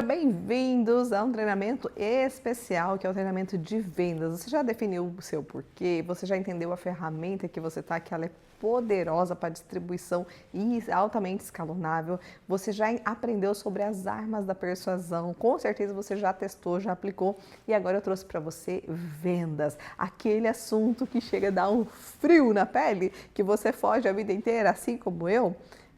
Bem-vindos a um treinamento especial, que é o treinamento de vendas. Você já definiu o seu porquê? Você já entendeu a ferramenta que você está, que ela é poderosa para distribuição e altamente escalonável? Você já aprendeu sobre as armas da persuasão? Com certeza você já testou, já aplicou, e agora eu trouxe para você vendas. Aquele assunto que chega a dar um frio na pele, que você foge a vida inteira, assim como eu.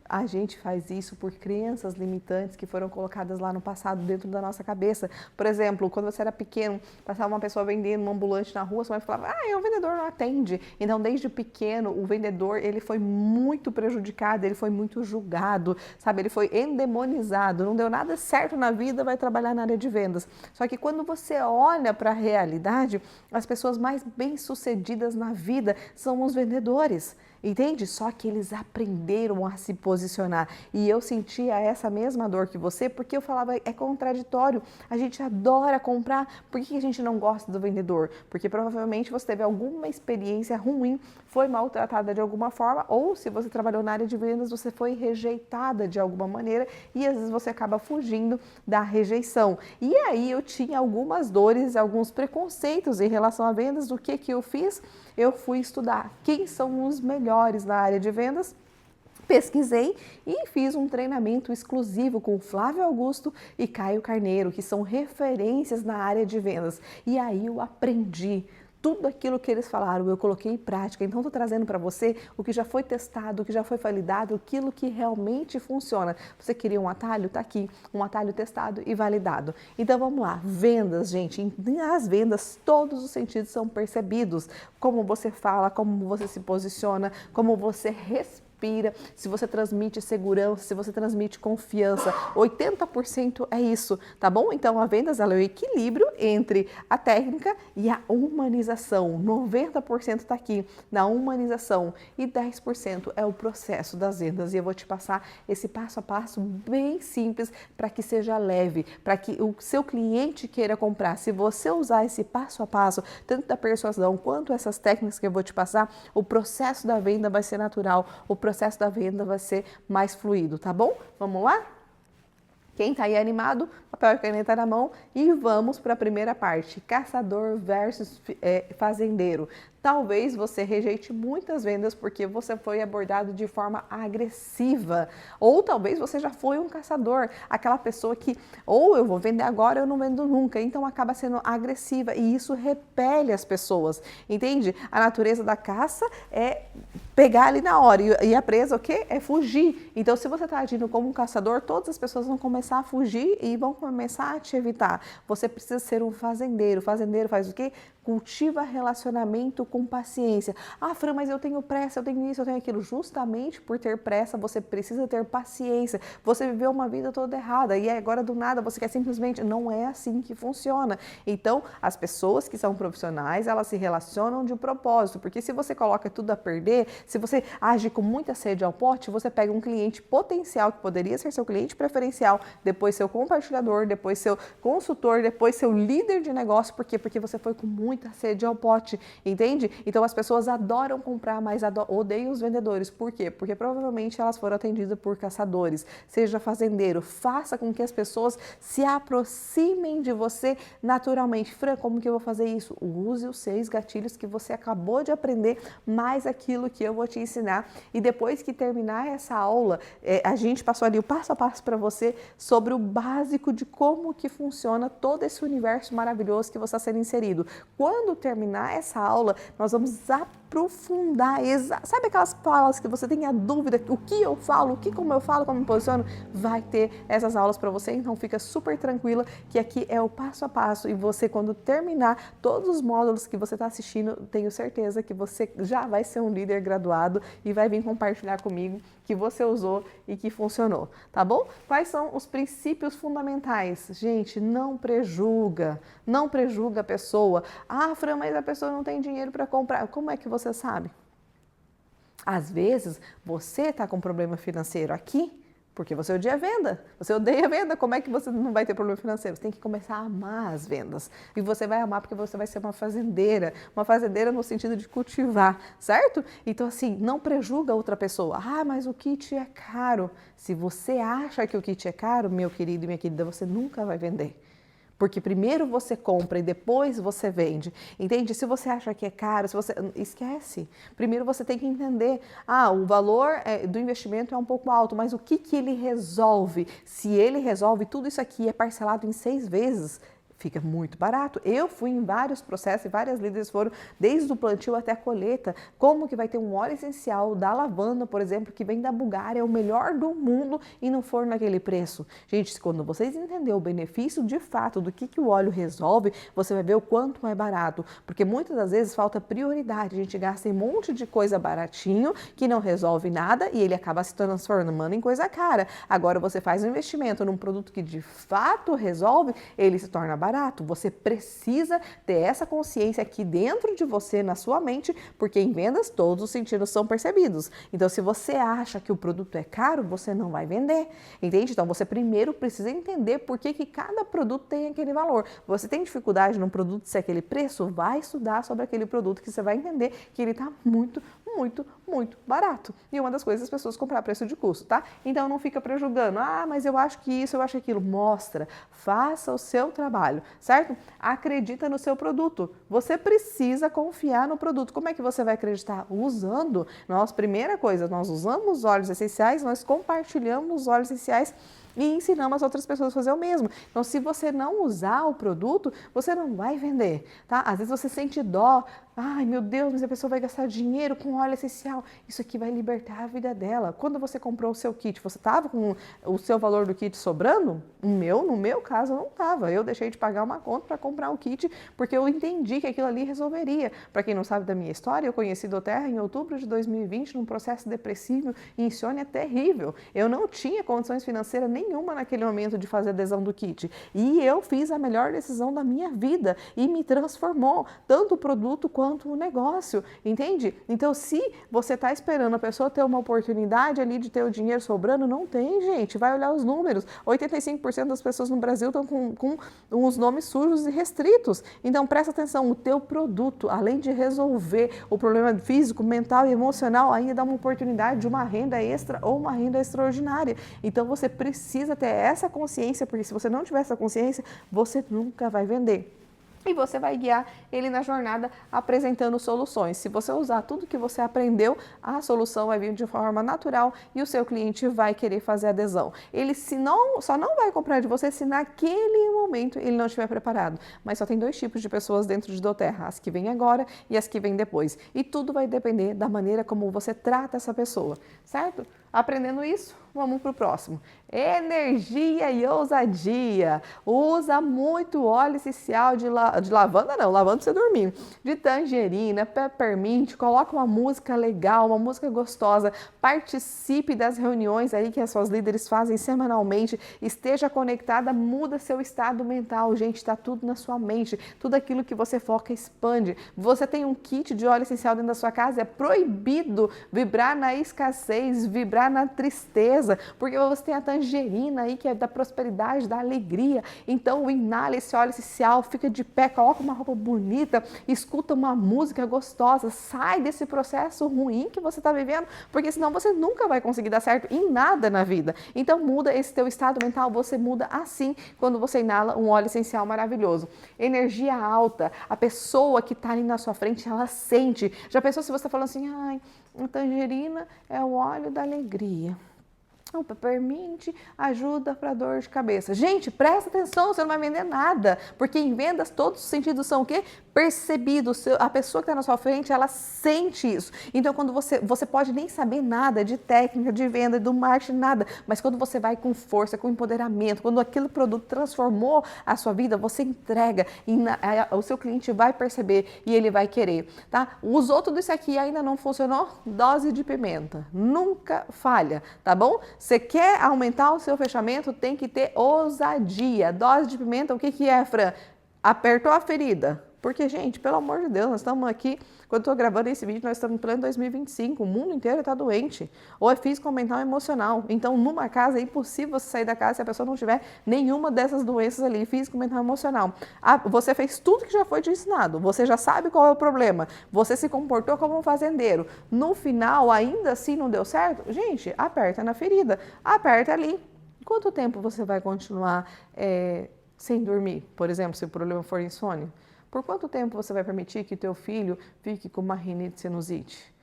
A gente faz isso por crenças limitantes que foram colocadas lá no passado dentro da nossa cabeça. Por exemplo, quando você era pequeno, passava uma pessoa vendendo um ambulante na rua, sua mãe falava, o vendedor não atende. Então, desde pequeno, o vendedor, ele foi muito prejudicado, ele foi muito julgado, sabe? Ele foi endemonizado, não deu nada certo na vida, vai trabalhar na área de vendas. Só que quando você olha para a realidade, as pessoas mais bem-sucedidas na vida são os vendedores. Entende? Só que eles aprenderam a se posicionar. E eu sentia essa mesma dor que você, porque eu falava, é contraditório. A gente adora comprar, por que a gente não gosta do vendedor? Porque provavelmente você teve alguma experiência ruim, foi maltratada de alguma forma, ou se você trabalhou na área de vendas, você foi rejeitada de alguma maneira, e às vezes você acaba fugindo da rejeição. E aí eu tinha algumas dores, alguns preconceitos em relação a vendas. O que eu fiz? Eu fui estudar quem são os melhores na área de vendas, pesquisei e fiz um treinamento exclusivo com Flávio Augusto e Caio Carneiro, que são referências na área de vendas. E aí eu aprendi tudo aquilo que eles falaram, eu coloquei em prática. Então, estou trazendo para você o que já foi testado, o que já foi validado, aquilo que realmente funciona. Você queria um atalho? Está aqui, um atalho testado e validado. Então, vamos lá. Vendas, gente. Nas vendas, todos os sentidos são percebidos. Como você fala, como você se posiciona, como você respira. Se você transmite segurança, se você transmite confiança, 80% é isso, tá bom? Então, a vendas ela é o equilíbrio entre a técnica e a humanização. 90% está aqui na humanização e 10% é o processo das vendas. E eu vou te passar esse passo a passo bem simples para que seja leve, para que o seu cliente queira comprar. Se você usar esse passo a passo, tanto da persuasão quanto essas técnicas que eu vou te passar, o processo da venda vai ser natural, o processo da venda vai ser mais fluido, tá bom? Vamos lá? Quem tá aí animado, papel e caneta na mão, e vamos para a primeira parte, caçador versus fazendeiro. Talvez você rejeite muitas vendas porque você foi abordado de forma agressiva, ou talvez você já foi um caçador, aquela pessoa que ou eu vou vender agora ou eu não vendo nunca, então acaba sendo agressiva e isso repele as pessoas, entende? A natureza da caça é pegar ali na hora e a presa o quê? É fugir. Então se você está agindo como um caçador, todas as pessoas vão começar a fugir e vão começar a te evitar. Você precisa ser um fazendeiro. O fazendeiro faz o quê? Cultiva relacionamento com paciência. Fran, mas eu tenho pressa, eu tenho isso, eu tenho aquilo. Justamente por ter pressa, você precisa ter paciência. Você viveu uma vida toda errada e agora do nada você quer simplesmente... Não é assim que funciona. Então, as pessoas que são profissionais, elas se relacionam de propósito, porque se você coloca tudo a perder, se você age com muita sede ao pote, você pega um cliente potencial que poderia ser seu cliente preferencial, depois seu compartilhador, depois seu consultor, depois seu líder de negócio. Por quê? Porque você foi com muita sede ao pote, entende? Então as pessoas adoram comprar, mas odeiam os vendedores. Por quê? Porque provavelmente elas foram atendidas por caçadores. Seja fazendeiro, faça com que as pessoas se aproximem de você naturalmente. Fran, como que eu vou fazer isso? Use os 6 gatilhos que você acabou de aprender, mais aquilo que eu vou te ensinar. E depois que terminar essa aula, a gente passou ali o passo a passo para você sobre o básico de como que funciona todo esse universo maravilhoso que você está sendo inserido. Quando terminar essa aula, nós vamos aprofundar, sabe aquelas falas que você tem a dúvida, o que eu falo, como eu falo, como me posiciono? Vai ter essas aulas para você, então fica super tranquila que aqui é o passo a passo e você, quando terminar todos os módulos que você está assistindo, tenho certeza que você já vai ser um líder graduado e vai vir compartilhar comigo que você usou e que funcionou, tá bom? Quais são os princípios fundamentais? Gente, não prejuga a pessoa. Fran, mas a pessoa não tem dinheiro para comprar. Como é que você sabe? Às vezes, você está com problema financeiro aqui, Porque você odia a venda, você odeia a venda, como é que você não vai ter problema financeiro? Você tem que começar a amar as vendas. E você vai amar porque você vai ser uma fazendeira no sentido de cultivar, certo? Então assim, não prejuga outra pessoa. Ah, mas o kit é caro. Se você acha que o kit é caro, meu querido e minha querida, você nunca vai vender. Porque primeiro você compra e depois você vende. Entende? Se você acha que é caro, se você esquece. Primeiro você tem que entender, o valor do investimento é um pouco alto, mas o que ele resolve? Se ele resolve tudo isso aqui é parcelado em 6 vezes, fica muito barato. Eu fui em vários processos e várias líderes foram desde o plantio até a colheita. Como que vai ter um óleo essencial da lavanda, por exemplo, que vem da Bulgária, é o melhor do mundo e não for naquele preço? Gente, quando vocês entenderem o benefício de fato do que o óleo resolve, você vai ver o quanto é barato. Porque muitas das vezes falta prioridade. A gente gasta em um monte de coisa baratinho que não resolve nada e ele acaba se transformando em coisa cara. Agora você faz um investimento num produto que de fato resolve, ele se torna barato. Você precisa ter essa consciência aqui dentro de você, na sua mente, porque em vendas todos os sentidos são percebidos. Então, se você acha que o produto é caro, você não vai vender, entende? Então, você primeiro precisa entender por que cada produto tem aquele valor. Você tem dificuldade num produto ser aquele preço? Vai estudar sobre aquele produto que você vai entender que ele está muito barato. E uma das coisas as pessoas comprar a preço de custo, tá? Então não fica prejulgando, mas eu acho que isso, eu acho aquilo. Mostra, faça o seu trabalho, certo? Acredita no seu produto. Você precisa confiar no produto. Como é que você vai acreditar? Usando. Primeira coisa, nós usamos os óleos essenciais, nós compartilhamos os óleos essenciais e ensinamos as outras pessoas a fazer o mesmo. Então, se você não usar o produto, você não vai vender, tá? Às vezes você sente dó. Ai, meu Deus, mas a pessoa vai gastar dinheiro com óleo essencial. Isso aqui vai libertar a vida dela. Quando você comprou o seu kit, você estava com o seu valor do kit sobrando? No meu caso, não estava. Eu deixei de pagar uma conta para comprar o kit porque eu entendi que aquilo ali resolveria. Para quem não sabe da minha história, eu conheci doTERRA em outubro de 2020 num processo depressivo e insônia terrível. Eu não tinha condições financeiras nenhuma naquele momento de fazer adesão do kit. E eu fiz a melhor decisão da minha vida e me transformou, tanto o produto quanto o negócio, entende? Então, se você está esperando a pessoa ter uma oportunidade ali de ter o dinheiro sobrando, não tem, gente. Vai olhar os números. 85% das pessoas no Brasil estão com os nomes sujos e restritos. Então, presta atenção, o teu produto, além de resolver o problema físico, mental e emocional, ainda dá uma oportunidade de uma renda extra ou uma renda extraordinária. Então, você precisa ter essa consciência, porque se você não tiver essa consciência, você nunca vai vender. E você vai guiar ele na jornada apresentando soluções. Se você usar tudo que você aprendeu, a solução vai vir de forma natural e o seu cliente vai querer fazer adesão. Ele só não vai comprar de você se naquele momento ele não estiver preparado. Mas só tem 2 tipos de pessoas dentro de doTERRA, as que vêm agora e as que vêm depois. E tudo vai depender da maneira como você trata essa pessoa, certo? Aprendendo isso, vamos para o próximo. Energia e ousadia. Usa muito óleo essencial de lavanda, não, lavanda pra você dormir. De tangerina, peppermint, coloca uma música legal, uma música gostosa. Participe das reuniões aí que as suas líderes fazem semanalmente. Esteja conectada, muda seu estado mental. Gente, está tudo na sua mente. Tudo aquilo que você foca expande. Você tem um kit de óleo essencial dentro da sua casa, é proibido vibrar na escassez, vibrar na tristeza, porque você tem a tangerina aí que é da prosperidade, da alegria. Então inala esse óleo essencial, fica de pé, coloca uma roupa bonita, escuta uma música gostosa, sai desse processo ruim que você está vivendo, porque senão você nunca vai conseguir dar certo em nada na vida. Então muda esse teu estado mental, você muda assim quando você inala um óleo essencial maravilhoso. Energia alta, a pessoa que está ali na sua frente, ela sente. Já pensou se você está falando assim, ai, a tangerina é o óleo da alegria. O peppermint ajuda para dor de cabeça. Gente, presta atenção, você não vai vender nada, porque em vendas todos os sentidos são o quê? Percebidos. A pessoa que está na sua frente, ela sente isso. Então, quando você pode nem saber nada de técnica, de venda, do marketing, nada, mas quando você vai com força, com empoderamento, quando aquele produto transformou a sua vida, você entrega e o seu cliente vai perceber e ele vai querer, tá? Usou tudo isso aqui e ainda não funcionou? Dose de pimenta. Nunca falha, tá bom? Você quer aumentar o seu fechamento, tem que ter ousadia. Dose de pimenta, o que é, Fran? Apertou a ferida, Porque, gente, pelo amor de Deus, nós estamos aqui, quando eu estou gravando esse vídeo, nós estamos em pleno 2025, o mundo inteiro está doente. Ou é físico, mental ou emocional. Então, numa casa, é impossível você sair da casa se a pessoa não tiver nenhuma dessas doenças ali, físico, mental ou emocional. Você fez tudo que já foi te ensinado, você já sabe qual é o problema, você se comportou como um fazendeiro. No final, ainda assim não deu certo? Gente, aperta na ferida, aperta ali. Quanto tempo você vai continuar sem dormir, por exemplo, se o problema for insônia? Por quanto tempo você vai permitir que teu filho fique com uma rinite sinusite?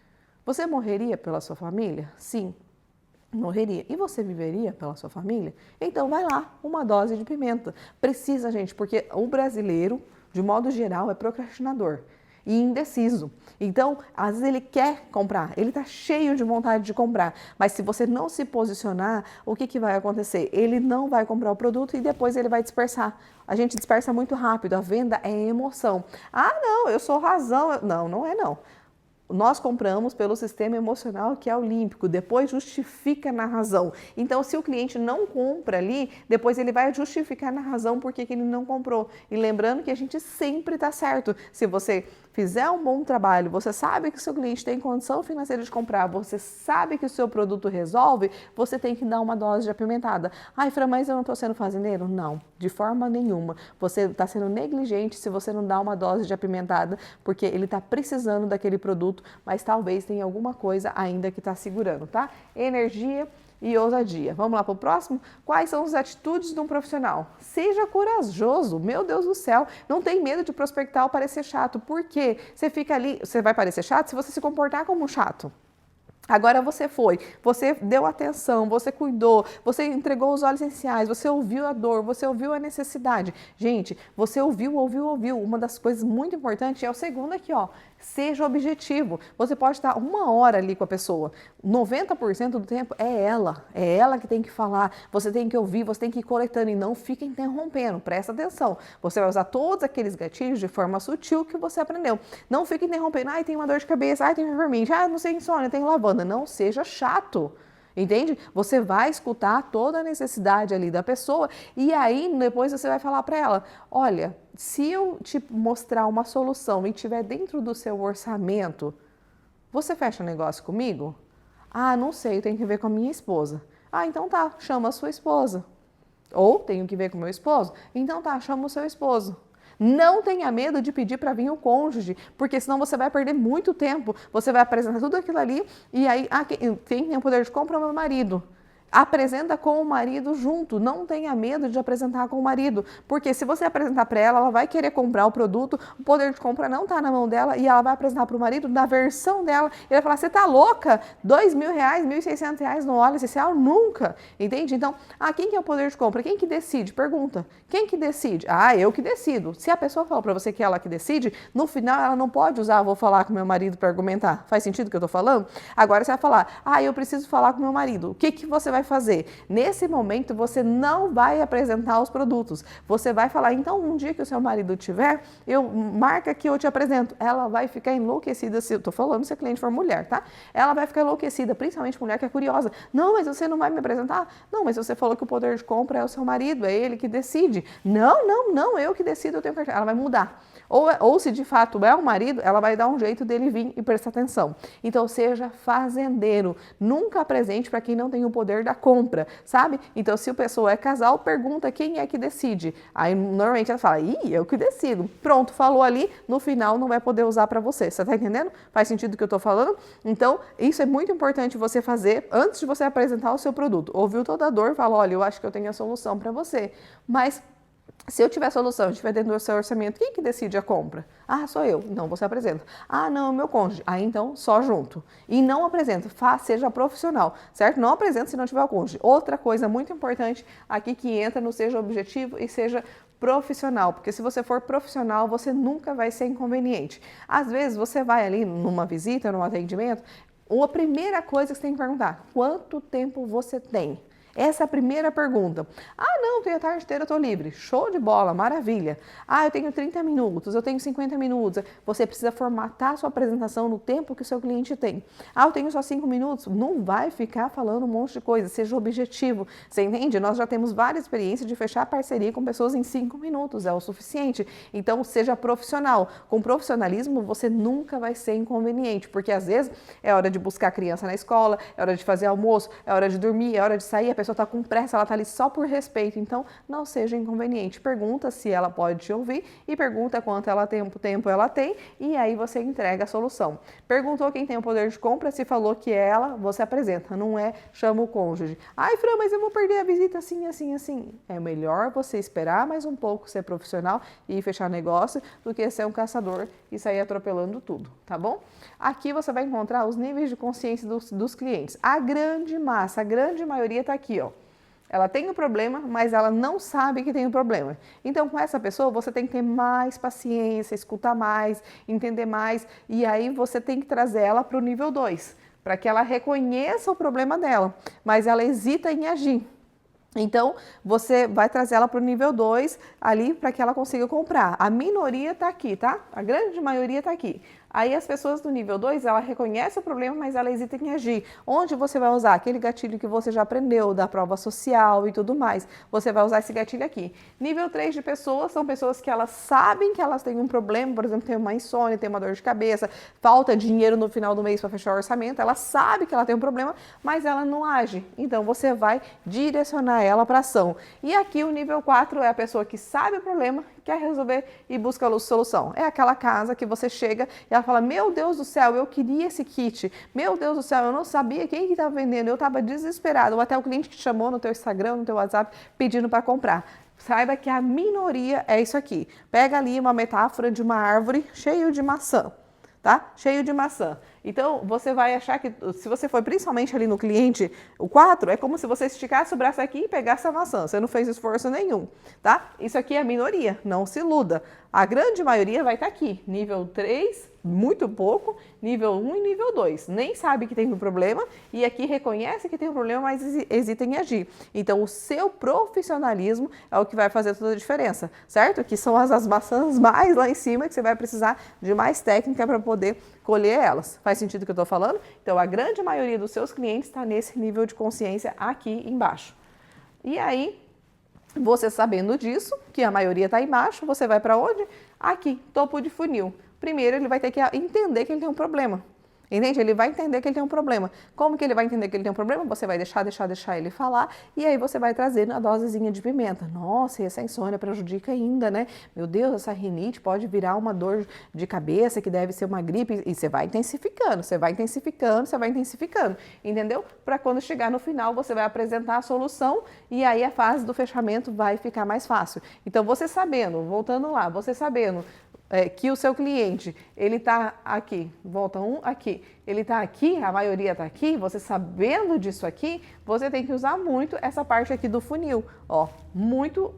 Você morreria pela sua família? Sim, morreria. E você viveria pela sua família? Então vai lá, uma dose de pimenta. Precisa, gente, porque o brasileiro, de modo geral, é procrastinador e indeciso. Então, às vezes ele quer comprar, ele está cheio de vontade de comprar, mas se você não se posicionar, o que vai acontecer? Ele não vai comprar o produto e depois ele vai dispersar. A gente dispersa muito rápido, a venda é emoção. Ah, não, eu sou razão. Não, não é não. Nós compramos pelo sistema emocional que é olímpico, depois justifica na razão. Então, se o cliente não compra ali, depois ele vai justificar na razão porque que ele não comprou. E lembrando que a gente sempre está certo. Se você fizer um bom trabalho, você sabe que o seu cliente tem condição financeira de comprar, você sabe que o seu produto resolve, você tem que dar uma dose de apimentada. Ai, Fran, mas eu não estou sendo fazendeiro? Não, de forma nenhuma. Você está sendo negligente se você não dá uma dose de apimentada, porque ele está precisando daquele produto, mas talvez tenha alguma coisa ainda que está segurando, tá? Energia e ousadia. Vamos lá para o próximo? Quais são as atitudes de um profissional? Seja corajoso, meu Deus do céu. Não tem medo de prospectar ou parecer chato. Por quê? Você fica ali, você vai parecer chato se você se comportar como chato. Agora você deu atenção, você cuidou, você entregou os óleos essenciais, você ouviu a dor, você ouviu a necessidade. Gente, você ouviu. Uma das coisas muito importantes é o segundo aqui, ó. Seja objetivo. Você pode estar 1 hora ali com a pessoa. 90% do tempo é ela que tem que falar. Você tem que ouvir, você tem que ir coletando e não fica interrompendo. Presta atenção. Você vai usar todos aqueles gatilhos de forma sutil que você aprendeu. Não fica interrompendo. Ai, tem uma dor de cabeça. Ai, tem vermelho. Ah, não sei insônia, tem lavanda. Não seja chato. Entende? Você vai escutar toda a necessidade ali da pessoa e aí depois você vai falar para ela, olha, se eu te mostrar uma solução e estiver dentro do seu orçamento, você fecha negócio comigo? Ah, não sei, tenho que ver com a minha esposa. Ah, então tá, chama a sua esposa. Ou tenho que ver com o meu esposo? Então tá, chama o seu esposo. Não tenha medo de pedir para vir o cônjuge, porque senão você vai perder muito tempo. Você vai apresentar tudo aquilo ali e aí, quem tem o poder de compra é o meu marido. Apresenta com o marido junto, não tenha medo de apresentar com o marido, porque se você apresentar para ela, ela vai querer comprar o produto, o poder de compra não está na mão dela e ela vai apresentar para o marido na versão dela. Ele vai falar, você tá louca? R$2.000, R$1.600 no óleo essencial? Nunca, entende? Então, quem que é o poder de compra? Quem que decide? Pergunta. Quem que decide? Eu que decido. Se a pessoa falou para você que é ela que decide, no final ela não pode usar, vou falar com meu marido para argumentar. Faz sentido o que eu tô falando? Agora você vai falar, eu preciso falar com meu marido. O que que você vai fazer? Nesse momento, você não vai apresentar os produtos. Você vai falar, então, um dia que o seu marido tiver, marca que eu te apresento. Ela vai ficar enlouquecida, se eu tô falando se a cliente for mulher, tá? Ela vai ficar enlouquecida, principalmente mulher que é curiosa. Não, mas você não vai me apresentar? Não, mas você falou que o poder de compra é o seu marido, é ele que decide. Não, eu que decido, eu tenho carteira. Ela vai mudar. Ou se de fato é o marido, ela vai dar um jeito dele vir e prestar atenção. Então, seja fazendeiro. Nunca apresente para quem não tem o poder da compra, sabe? Então, se a pessoa é casal, pergunta quem é que decide. Aí, normalmente, ela fala, eu que decido. Pronto, falou ali, no final não vai poder usar para você. Você tá entendendo? Faz sentido o que eu tô falando? Então, isso é muito importante você fazer antes de você apresentar o seu produto. Ouviu toda a dor, fala, olha, eu acho que eu tenho a solução para você. Mas se eu tiver a solução, estiver dentro do seu orçamento, quem que decide a compra? Sou eu. Não, você apresenta. Não, é o meu cônjuge. Então, só junto. E não apresenta, seja profissional, certo? Não apresenta se não tiver o cônjuge. Outra coisa muito importante aqui que entra no seja objetivo e seja profissional, porque se você for profissional, você nunca vai ser inconveniente. Às vezes, você vai ali numa visita, num atendimento, a primeira coisa que você tem que perguntar, quanto tempo você tem? Essa é a primeira pergunta. Ah, não, tenho a tarde inteira, eu estou livre. Show de bola, maravilha. Ah, eu tenho 30 minutos, eu tenho 50 minutos. Você precisa formatar a sua apresentação no tempo que o seu cliente tem. Ah, eu tenho só 5 minutos. Não vai ficar falando um monte de coisa, seja objetivo. Você entende? Nós já temos várias experiências de fechar parceria com pessoas em 5 minutos, é o suficiente. Então, seja profissional. Com profissionalismo, você nunca vai ser inconveniente, porque às vezes é hora de buscar a criança na escola, é hora de fazer almoço, é hora de dormir, é hora de sair, a pessoa está com pressa, ela está ali só por respeito, então não seja inconveniente. Pergunta se ela pode te ouvir e pergunta quanto tempo ela tem e aí você entrega a solução. Perguntou quem tem o poder de compra, se falou que é ela, você apresenta, não é chama o cônjuge. Ai, Fran, mas eu vou perder a visita assim, assim, assim. É melhor você esperar mais um pouco, ser profissional e fechar negócio do que ser um caçador e sair atropelando tudo, tá bom? Aqui você vai encontrar os níveis de consciência dos clientes. A grande massa, a grande maioria está aqui, ó. Ela tem um problema, mas ela não sabe que tem um problema. Então, com essa pessoa, você tem que ter mais paciência, escutar mais, entender mais, e aí você tem que trazer ela para o nível 2, para que ela reconheça o problema dela, mas ela hesita em agir. Então, você vai trazer ela para o nível 2 ali para que ela consiga comprar. A minoria está aqui, tá? A grande maioria está aqui. Aí as pessoas do nível 2, ela reconhece o problema, mas ela hesita em agir. Onde você vai usar? Aquele gatilho que você já aprendeu, da prova social e tudo mais. Você vai usar esse gatilho aqui. Nível 3 de pessoas são pessoas que elas sabem que elas têm um problema, por exemplo, tem uma insônia, tem uma dor de cabeça, falta dinheiro no final do mês para fechar o orçamento, ela sabe que ela tem um problema, mas ela não age. Então você vai direcionar ela para ação. E aqui o nível 4 é a pessoa que sabe o problema, quer resolver e busca a solução. É aquela casa que você chega e ela fala, meu Deus do céu, eu queria esse kit, meu Deus do céu, eu não sabia quem que estava vendendo, eu estava desesperado, ou até o cliente que te chamou no teu Instagram, no teu WhatsApp, pedindo para comprar. Saiba que a minoria é isso aqui. Pega ali uma metáfora de uma árvore cheia de maçã, tá? Cheio de maçã. Então, você vai achar que, se você for principalmente ali no cliente, o 4, é como se você esticasse o braço aqui e pegasse a maçã. Você não fez esforço nenhum, tá? Isso aqui é a minoria, não se iluda. A grande maioria vai estar aqui, nível 3, muito pouco, nível 1 e nível 2. Nem sabe que tem um problema e aqui reconhece que tem um problema, mas hesita em agir. Então, o seu profissionalismo é o que vai fazer toda a diferença, certo? Que são as maçãs mais lá em cima, que você vai precisar de mais técnica para poder colher elas. Faz sentido o que eu estou falando? Então, a grande maioria dos seus clientes está nesse nível de consciência aqui embaixo. E aí, você sabendo disso, que a maioria está embaixo, você vai para onde? Aqui, topo de funil. Primeiro, ele vai ter que entender que ele tem um problema. Entende? Ele vai entender que ele tem um problema. Como que ele vai entender que ele tem um problema? Você vai deixar ele falar e aí você vai trazer a dosezinha de pimenta. Nossa, e essa insônia prejudica ainda, né? Meu Deus, essa rinite pode virar uma dor de cabeça que deve ser uma gripe e você vai intensificando, entendeu? Para quando chegar no final você vai apresentar a solução e aí a fase do fechamento vai ficar mais fácil. Então você sabendo, voltando lá, você sabendo que o seu cliente, ele está aqui, volta aqui, ele está aqui, a maioria está aqui, você sabendo disso aqui, você tem que usar muito essa parte aqui do funil, ó, muito,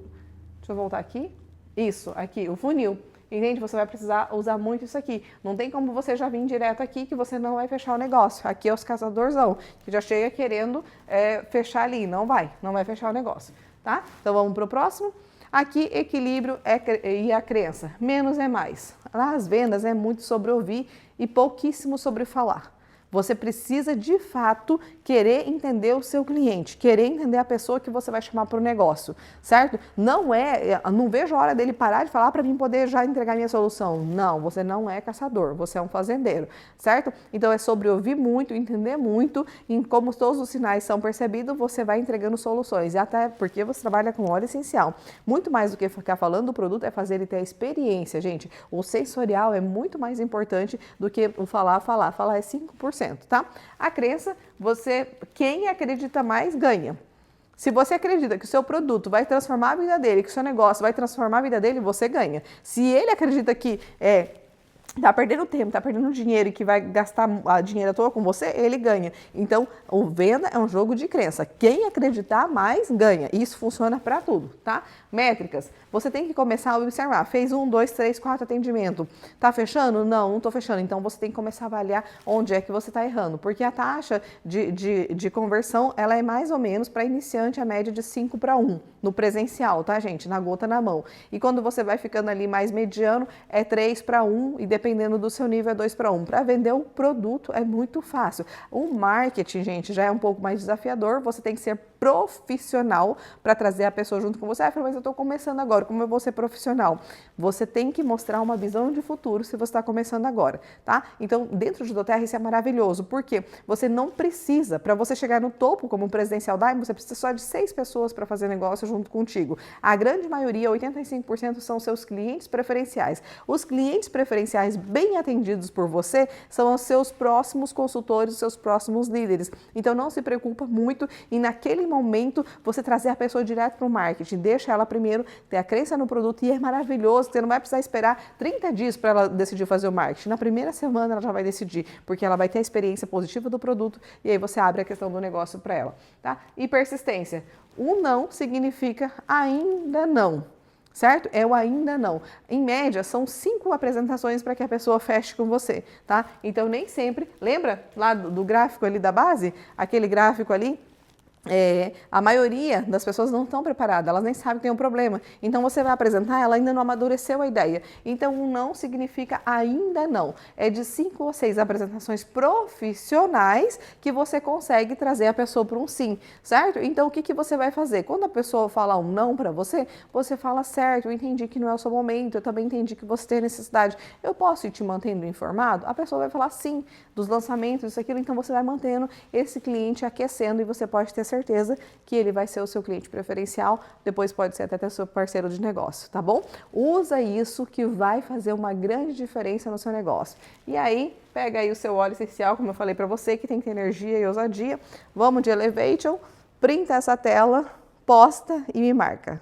deixa eu voltar aqui, isso, aqui, o funil, entende? Você vai precisar usar muito isso aqui, não tem como você já vir direto aqui que você não vai fechar o negócio, aqui é os caçadorzão, que já chega querendo fechar ali, não vai fechar o negócio, tá? Então vamos para o próximo. Aqui, equilíbrio e a crença. Menos é mais. Nas vendas é muito sobre ouvir e pouquíssimo sobre falar. Você precisa, de fato, querer entender o seu cliente, querer entender a pessoa que você vai chamar para o negócio, certo? Não vejo a hora dele parar de falar para mim poder já entregar minha solução. Não, você não é caçador, você é um fazendeiro, certo? Então é sobre ouvir muito, entender muito, e como todos os sinais são percebidos, você vai entregando soluções. E até porque você trabalha com óleo essencial. Muito mais do que ficar falando do produto é fazer ele ter a experiência, gente. O sensorial é muito mais importante do que o falar. Falar é 5%. Tá? A crença, quem acredita mais ganha. Se você acredita que o seu produto vai transformar a vida dele, que o seu negócio vai transformar a vida dele, você ganha. Se ele acredita que tá perdendo tempo, tá perdendo dinheiro e que vai gastar a dinheiro à toa com você, ele ganha. Então, o venda é um jogo de crença. Quem acreditar mais, ganha. Isso funciona para tudo, tá? Métricas. Você tem que começar a observar. Fez 1, 2, 3, 4 atendimento. Tá fechando? Não tô fechando. Então, você tem que começar a avaliar onde é que você tá errando. Porque a taxa de conversão, ela é mais ou menos para iniciante a média de 5 para 1 no presencial, tá, gente? Na gota na mão. E quando você vai ficando ali mais mediano, é 3 para 1 e dependendo do seu nível é 2 para 1. Para vender o produto é muito fácil. O marketing, gente, já é um pouco mais desafiador. Você tem que ser profissional para trazer a pessoa junto com você. Ah, mas eu estou começando agora, como eu vou ser profissional? Você tem que mostrar uma visão de futuro se você está começando agora, tá? Então, dentro de doTERRA isso é maravilhoso, porque você não precisa, para você chegar no topo como presencial Diamond, você precisa só de 6 pessoas para fazer negócio junto contigo. A grande maioria, 85%, são seus clientes preferenciais. Os clientes preferenciais bem atendidos por você são os seus próximos consultores, os seus próximos líderes. Então, não se preocupa muito em naquele momento você trazer a pessoa direto para o marketing. Deixa ela primeiro ter a crença no produto e é maravilhoso. Você não vai precisar esperar 30 dias para ela decidir fazer o marketing. Na primeira semana ela já vai decidir, porque ela vai ter a experiência positiva do produto e aí você abre a questão do negócio para ela, tá? E persistência. O não significa ainda não. Certo? É o ainda não. Em média, são 5 apresentações para que a pessoa feche com você, tá? Então, nem sempre... Lembra lá do gráfico ali da base? Aquele gráfico ali? A maioria das pessoas não estão preparadas, elas nem sabem que tem um problema. Então, você vai apresentar, ela ainda não amadureceu a ideia. Então, um não significa ainda não. É de 5 ou 6 apresentações profissionais que você consegue trazer a pessoa para um sim, certo? Então, o que você vai fazer? Quando a pessoa fala um não para você, você fala certo, eu entendi que não é o seu momento, eu também entendi que você tem necessidade. Eu posso ir te mantendo informado? A pessoa vai falar sim, dos lançamentos, isso, aquilo. Então, você vai mantendo esse cliente aquecendo e você pode ter certeza que ele vai ser o seu cliente preferencial, depois pode ser até seu parceiro de negócio, tá bom? Usa isso que vai fazer uma grande diferença no seu negócio. E aí, pega aí o seu óleo essencial, como eu falei para você, que tem que ter energia e ousadia. Vamos de Elevation, printa essa tela, posta e me marca.